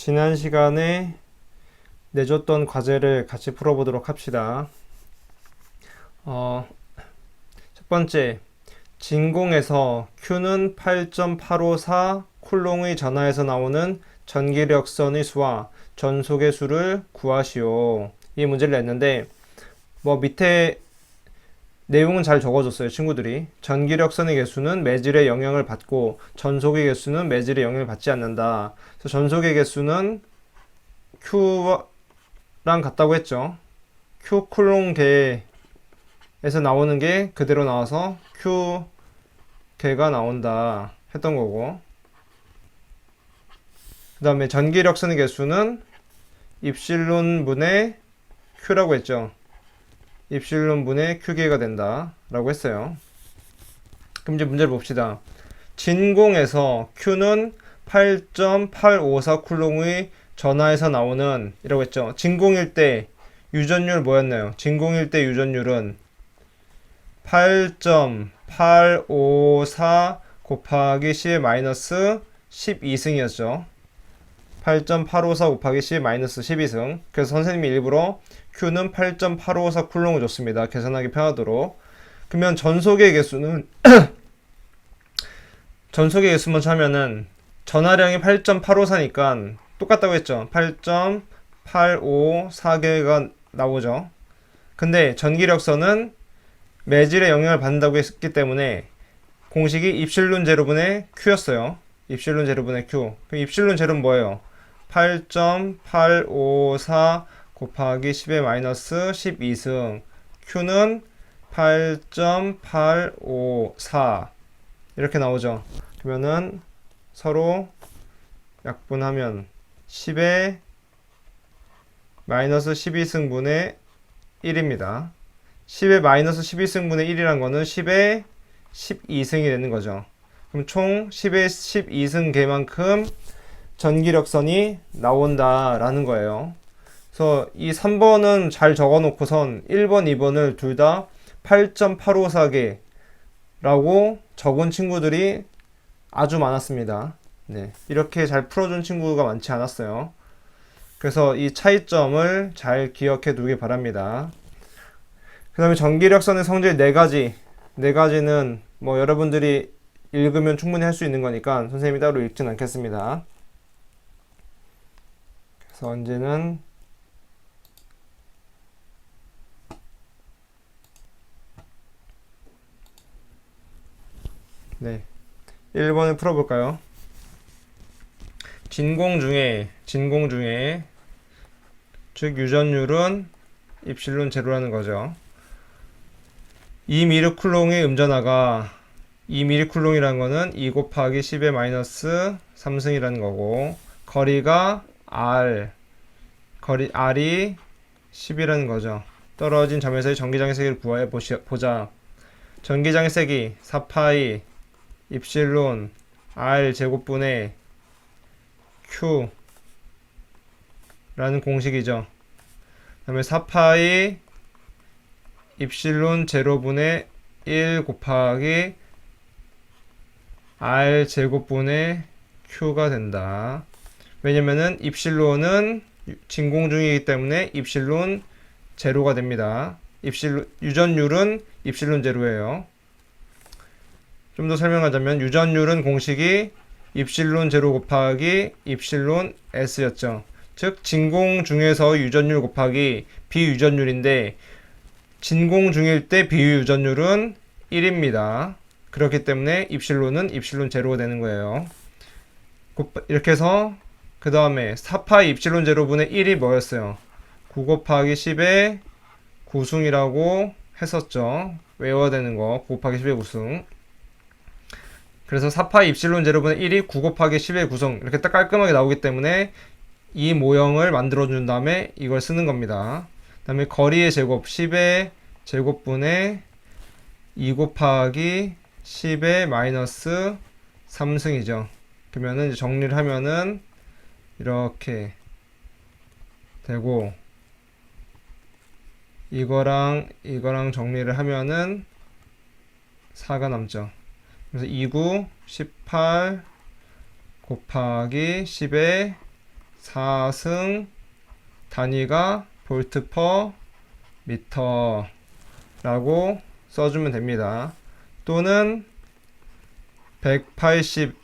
지난 시간에 내줬던 과제를 같이 풀어보도록 합시다. 첫 번째, 진공에서 Q는 8.854 쿨롱의 전하에서 나오는 전기력선의 수와 전속의 수를 구하시오. 이 문제를 냈는데 밑에 내용은 잘 적어줬어요, 친구들이. 전기력선의 개수는 매질의 영향을 받고 전속의 개수는 매질의 영향을 받지 않는다. 그래서 전속의 개수는 Q랑 같다고 했죠. Q 쿨롱 개에서 나오는 게 그대로 나와서 Q 개가 나온다 했던 거고, 그 다음에 전기력선의 개수는 입실론 분의 Q라고 했죠. 입실론 분의 Q개가 된다 라고 했어요. 그럼 이제 문제를 봅시다. 진공에서 Q는 8.854 쿨롱의 전하에서 나오는 이라고 했죠. 진공일 때 유전율 뭐였나요? 진공일 때 유전율은 8.854 곱하기 10의 마이너스 12승이었죠. 8.854 곱하기 10의 마이너스 12승. 그래서 선생님이 일부러 Q는 8.854 쿨롱을 줬습니다. 계산하기 편하도록. 그러면 전속의 개수는 전속의 개수만 하면은 전하량이 8.854니까 똑같다고 했죠. 8.854개가 나오죠. 근데 전기력선은 매질의 영향을 받는다고 했기 때문에 공식이 입실론 제로분의 Q였어요. 입실론 제로분의 Q. 그럼 입실론 제로는 뭐예요? 8.854 곱하기 10의 마이너스 12승. Q는 8.854 이렇게 나오죠. 그러면은 서로 약분하면 10의 마이너스 12승분의 1입니다. 10의 마이너스 12승분의 1이란 거는 10의 12승이 되는 거죠. 그럼 총 10의 12승 개만큼 전기력선이 나온다라는 거예요. 그래서 이 3번은 잘 적어놓고선 1번, 2번을 둘 다 8.854개라고 적은 친구들이 아주 많았습니다. 네, 이렇게 잘 풀어준 친구가 많지 않았어요. 그래서 이 차이점을 잘 기억해 두길 바랍니다. 그 다음에 전기력선의 성질 4가지. 4가지는 여러분들이 읽으면 충분히 할 수 있는 거니까 선생님이 따로 읽진 않겠습니다. 그래서 언제는 네, 1번을 풀어볼까요? 진공 중에 즉 유전율은 입실론 제로라는 거죠. 2미리 쿨롱의 음전하가 2미리 쿨롱이라는 거는 2 곱하기 10의 마이너스 3승이라는 거고, 거리가 R이 10이라는 거죠. 떨어진 점에서의 전기장의 세기를 구해 보자. 전기장의 세기 4파이 입실론 R 제곱분의 Q 라는 공식이죠. 그 다음에 4파이 입실론 제로분의 1 곱하기 R 제곱분의 Q가 된다. 왜냐면은 입실론은 진공 중이기 때문에 입실론 제로가 됩니다. 유전율은 입실론 제로예요. 좀 더 설명하자면 유전율은 공식이 입실론 제로 곱하기 입실론 S였죠. 즉 진공 중에서 유전율 곱하기 비유전율인데 진공 중일 때 비유전율은 1입니다. 그렇기 때문에 입실론은 입실론 제로가 되는 거예요. 이렇게 해서 그 다음에 4파이 입실론 제로분의 1이 뭐였어요? 9 곱하기 10의 9승이라고 했었죠. 외워야 되는 거 9 곱하기 10의 9승. 그래서 4파이 입실론 제로분의 1이 9 곱하기 10의 9승 이렇게 딱 깔끔하게 나오기 때문에 이 모형을 만들어 준 다음에 이걸 쓰는 겁니다. 그 다음에 거리의 제곱 10의 제곱분의 2 곱하기 10의 마이너스 3승이죠. 그러면은 이제 정리를 하면은 이렇게 되고, 이거랑 정리를 하면은 4가 남죠. 그래서 29, 18 곱하기 10의 4승 단위가 볼트 퍼 미터 라고 써주면 됩니다. 또는 180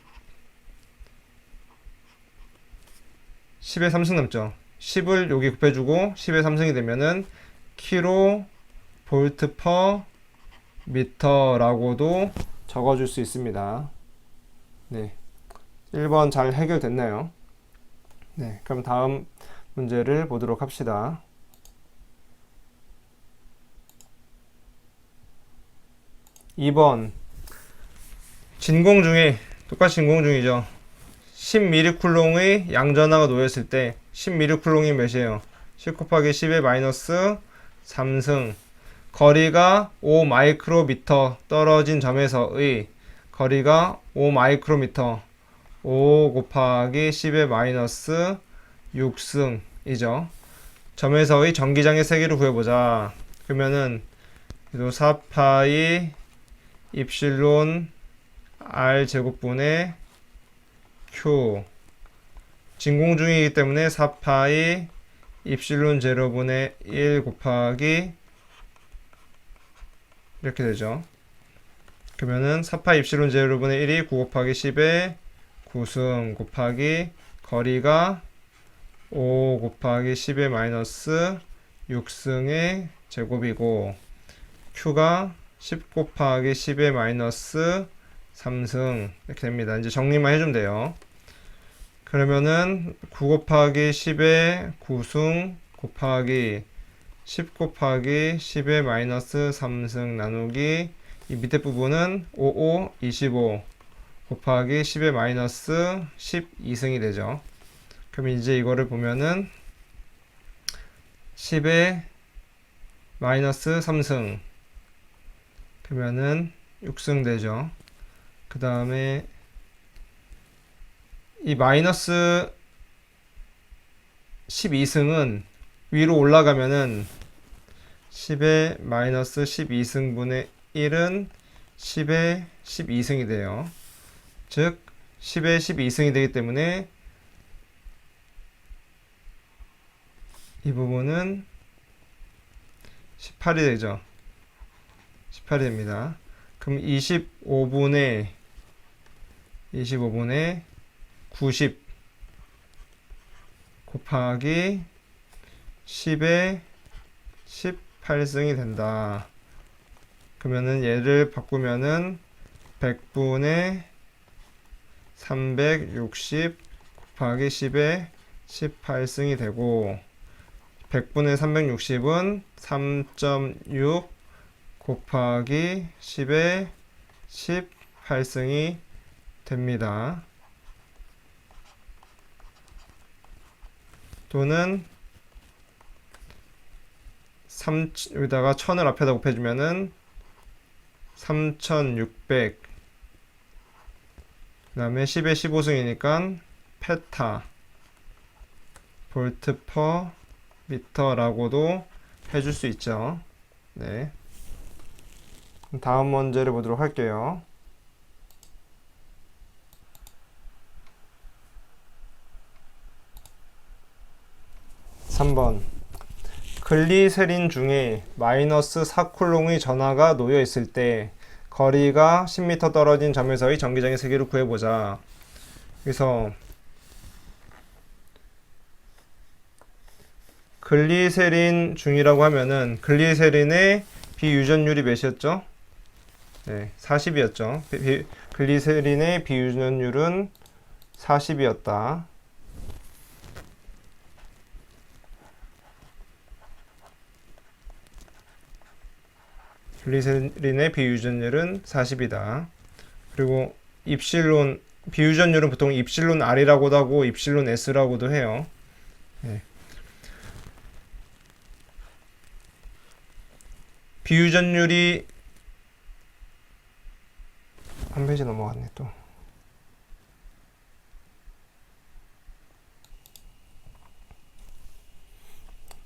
10의 3승 넘죠. 10을 여기 곱해주고 10의 3승이 되면은 킬로 볼트 퍼 미터라고도 적어줄 수 있습니다. 네, 1번 잘 해결됐나요? 네, 그럼 다음 문제를 보도록 합시다. 2번 진공 중에 똑같이 진공 중이죠. 10mC의 양전하가 놓였을 때 10mC이 몇이에요? 10 곱하기 10의 마이너스 3승 거리가 5마이크로미터 떨어진 점에서의 거리가 5마이크로미터 5 곱하기 10의 마이너스 6승이죠. 점에서의 전기장의 세기를 구해보자. 그러면은 4파이 입실론 R 제곱분의 Q 진공 중이기 때문에 4파이 입실론 제로분의 1 곱하기 이렇게 되죠. 그러면은 4파이 입실론 제로분의 1이 9 곱하기 10의 9승 곱하기 거리가 5 곱하기 10의 마이너스 6승의 제곱이고 Q가 10 곱하기 10의 마이너스 3승 이렇게 됩니다. 이제 정리만 해주면 돼요. 그러면은 9 곱하기 10의 9승 곱하기 10 곱하기 10의 마이너스 3승 나누기 이 밑에 부분은 55, 25 곱하기 10의 마이너스 12승이 되죠. 그럼 이제 이거를 보면은 10의 마이너스 3승 그러면은 6승 되죠. 그 다음에 이 마이너스 12승은 위로 올라가면은 10의 마이너스 12승분의 1은 10의 12승이 돼요. 즉 10의 12승이 되기 때문에 이 부분은 18이 되죠. 18이 됩니다. 그럼 25분의 90 곱하기 10의 18승이 된다. 그러면은 얘를 바꾸면은 100분의 360 곱하기 10의 18승이 되고 100분의 360은 3.6 곱하기 10의 18승이 됩니다. 또는 여기다가 1000을 앞에다 곱해주면은 3600 그 다음에 10의 15승이니까 페타 볼트 퍼 미터라고도 해줄 수 있죠. 네. 다음 문제를 보도록 할게요. 3번 글리세린 중에 마이너스 4쿨롱의 전하가 놓여 있을 때 거리가 10m 떨어진 점에서의 전기장의 세기를 구해보자. 그래서 글리세린 중이라고 하면은 글리세린의 비유전율이 몇이었죠? 네, 40이었죠. 글리세린의 비유전율은 40이었다. 글리세린의 비유전율은 40이다. 그리고 입실론 비유전율은 보통 입실론 R이라고도 하고 입실론 S라고도 해요. 네. 비유전율이 한 페이지 넘어갔네 또.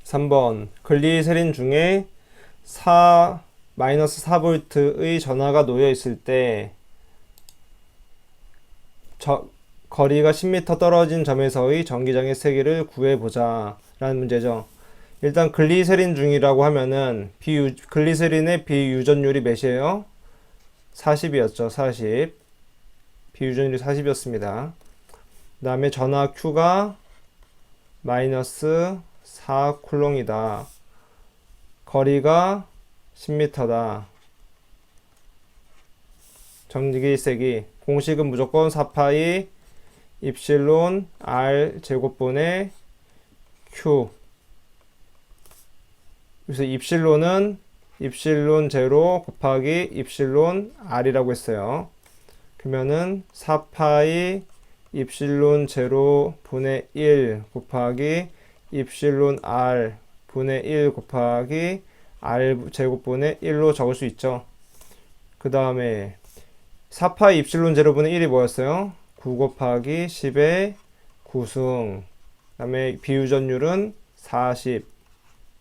(3번) 글리세린 중에 마이너스 4V의 전하가 놓여 있을 때 거리가 10m 떨어진 점에서의 전기장의 세기를 구해보자 라는 문제죠. 일단 글리세린 중이라고 하면은 글리세린의 비유전율이 몇이에요? 40이었죠. 40. 비유전율이 40이었습니다. 그 다음에 전하 Q가 마이너스 4쿨롱이다. 거리가 10m다. 전기 세기 공식은 무조건 4파이 입실론 R 제곱분의 Q. 그래서 입실론은 입실론 제로 곱하기 입실론 R이라고 했어요. 그러면은 4파이 입실론 제로 분의 1 곱하기 입실론 R 분의 1 곱하기 R 제곱분의 1로 적을 수 있죠. 그 다음에 4파이 입실론 제로분의 1이 뭐였어요? 9 곱하기 10의 9승. 그 다음에 비유전율은 40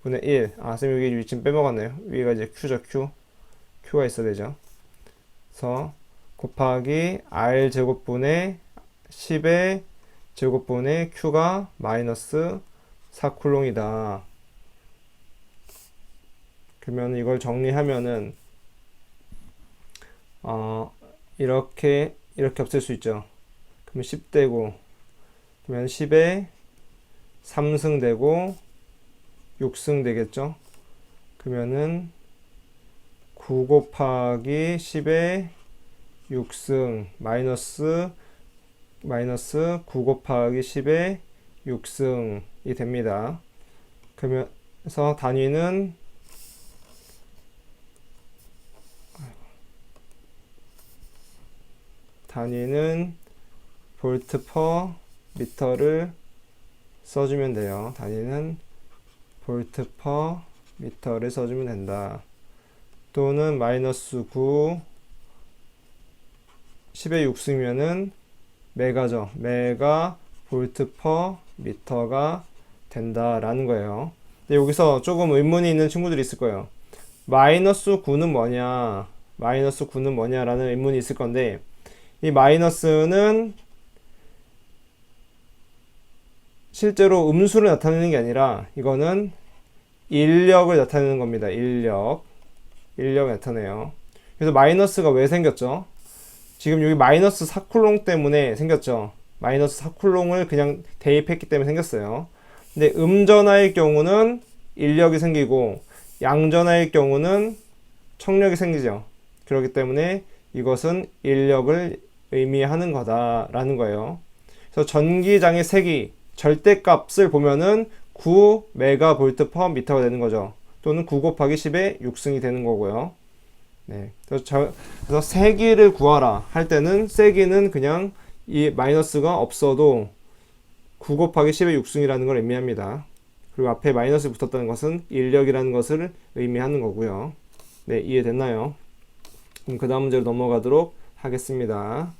분의 1. 아, 쌤 여기 위치 빼먹었네요. 위가 이제 Q죠, Q. Q가 있어야 되죠. 그래서 곱하기 R 제곱분의 10의 제곱분의 Q가 마이너스 4쿨롱이다. 그러면 이걸 정리하면은 이렇게 없앨 수 있죠. 그러면 10 되고, 그러면 10에 3승 되고 6승 되겠죠. 그러면은 9 곱하기 10에 6승 마이너스 9 곱하기 10에 6승이 됩니다. 그러면서 단위는 볼트 퍼 미터를 써주면 돼요. 단위는 볼트 퍼 미터를 써주면 된다. 또는 마이너스 9 10의 6승이면은 메가죠. 메가 볼트 퍼 미터가 된다라는 거예요. 근데 여기서 조금 의문이 있는 친구들이 있을 거예요. 마이너스 9는 뭐냐? 마이너스 9는 뭐냐라는 의문이 있을 건데, 이 마이너스는 실제로 음수를 나타내는 게 아니라 이거는 인력을 나타내는 겁니다. 인력을 나타내요. 그래서 마이너스가 왜 생겼죠? 지금 여기 마이너스 4쿨롱 때문에 생겼죠. 마이너스 4쿨롱을 그냥 대입했기 때문에 생겼어요. 근데 음전하의 경우는 인력이 생기고 양전하의 경우는 청력이 생기죠. 그렇기 때문에 이것은 인력을 의미하는 거다라는 거예요. 그래서 전기장의 세기 절대값을 보면은 9 메가볼트 퍼 미터가 되는 거죠. 또는 9 곱하기 10의 6승이 되는 거고요. 네. 그래서 세기를 구하라 할 때는 세기는 그냥 이 마이너스가 없어도 9 곱하기 10의 6승이라는 걸 의미합니다. 그리고 앞에 마이너스 붙었다는 것은 인력이라는 것을 의미하는 거고요. 네, 이해됐나요? 그럼 그 다음 문제로 넘어가도록 하겠습니다.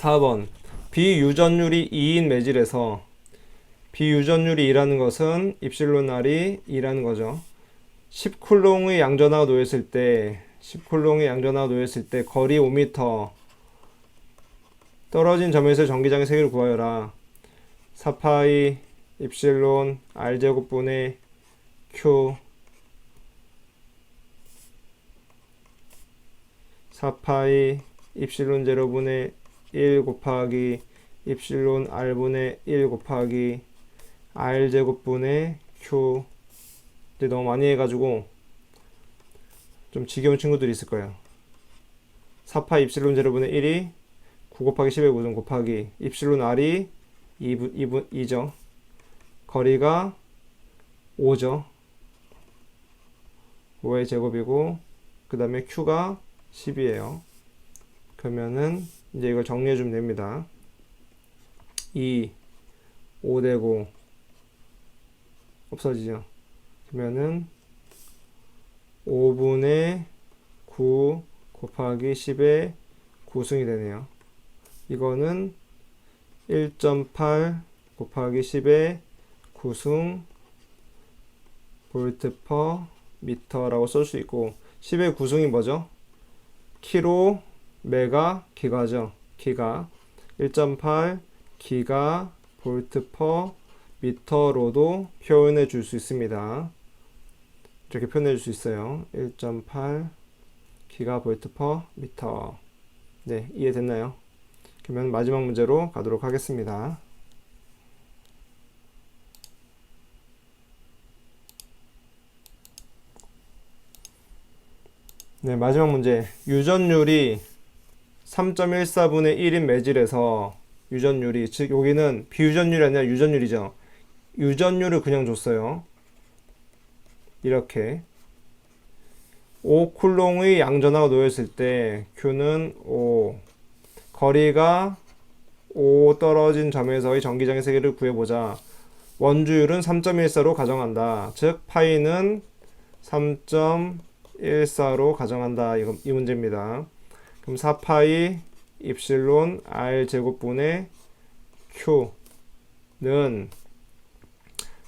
4번 비유전율이 2인 매질에서 비유전율이 2라는 것은 입실론 R이 2라는 거죠. 10쿨롱의 양전하가 놓였을 때 거리 5m 떨어진 점에서 전기장의 세기를 구하여라. 4파이 입실론 R제곱분의 Q 4파이 입실론 제로분의 1 곱하기 입실론 R분의 1 곱하기 R제곱분의 Q. 이제 너무 많이 해가지고 좀 지겨운 친구들이 있을 거예요. 4파이 입실론 제로분의 1이 9 곱하기 10의 9등 곱하기 입실론 R이 2죠. 거리가 5죠. 5의 제곱이고 그 다음에 Q가 10이에요. 그러면은 이제 이걸 정리해 주면 됩니다. 5 되고 없어지죠. 그러면은 5분의 9 곱하기 10의 9승이 되네요. 이거는 1.8 곱하기 10의 9승 볼트 퍼 미터라고 쓸 수 있고 10의 구승이 뭐죠? 키로, 메가, 기가죠. 기가 1.8 기가 볼트 퍼 미터로도 표현해 줄 수 있습니다. 이렇게 표현해 줄 수 있어요. 1.8 기가 볼트 퍼 미터. 네, 이해됐나요? 그러면 마지막 문제로 가도록 하겠습니다. 네, 마지막 문제. 유전율이 3.14분의 1인 매질에서 유전율이, 즉 여기는 비유전율이 아니라 유전율이죠. 유전율을 그냥 줬어요. 이렇게 5쿨롱의 양전하고 놓였을 때 Q는 5, 거리가 5 떨어진 점에서의 전기장의 세기를 구해보자. 원주율은 3.14로 가정한다. 즉 파이는 3.14로 가정한다. 이 문제입니다. 그럼 4파이 입실론 R 제곱분의 Q는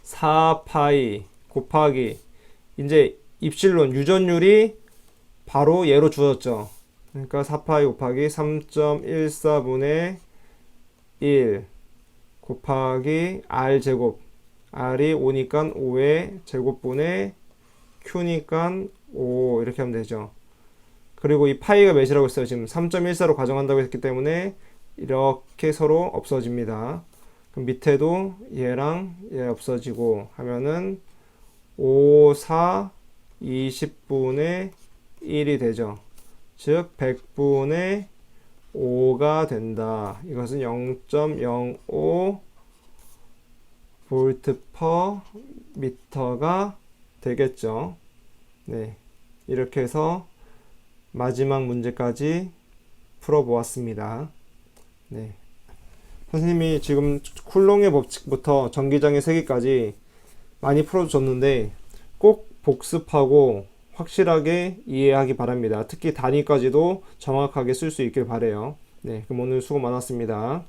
4파이 곱하기 이제 입실론 유전율이 바로 얘로 주어졌죠. 그러니까 4파이 곱하기 3.14분의 1 곱하기 R 제곱. R이 5니까 5의 제곱분의 Q니까 5 이렇게 하면 되죠. 그리고 이 파이가 몇이라고 했어요? 지금 3.14로 가정한다고 했기 때문에 이렇게 서로 없어집니다. 그럼 밑에도 얘랑 얘 없어지고 하면은 5, 4, 20분의 1이 되죠. 즉 100분의 5가 된다. 이것은 0.05 볼트 퍼 미터가 되겠죠. 네, 이렇게 해서 마지막 문제까지 풀어보았습니다. 네, 선생님이 지금 쿨롱의 법칙부터 전기장의 세기까지 많이 풀어줬는데 꼭 복습하고 확실하게 이해하기 바랍니다. 특히 단위까지도 정확하게 쓸 수 있길 바래요. 네, 그럼 오늘 수고 많았습니다.